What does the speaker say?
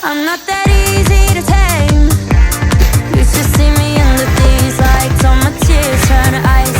I'm not that easy to tame. Used to see me under these lights, all my tears turn to ice.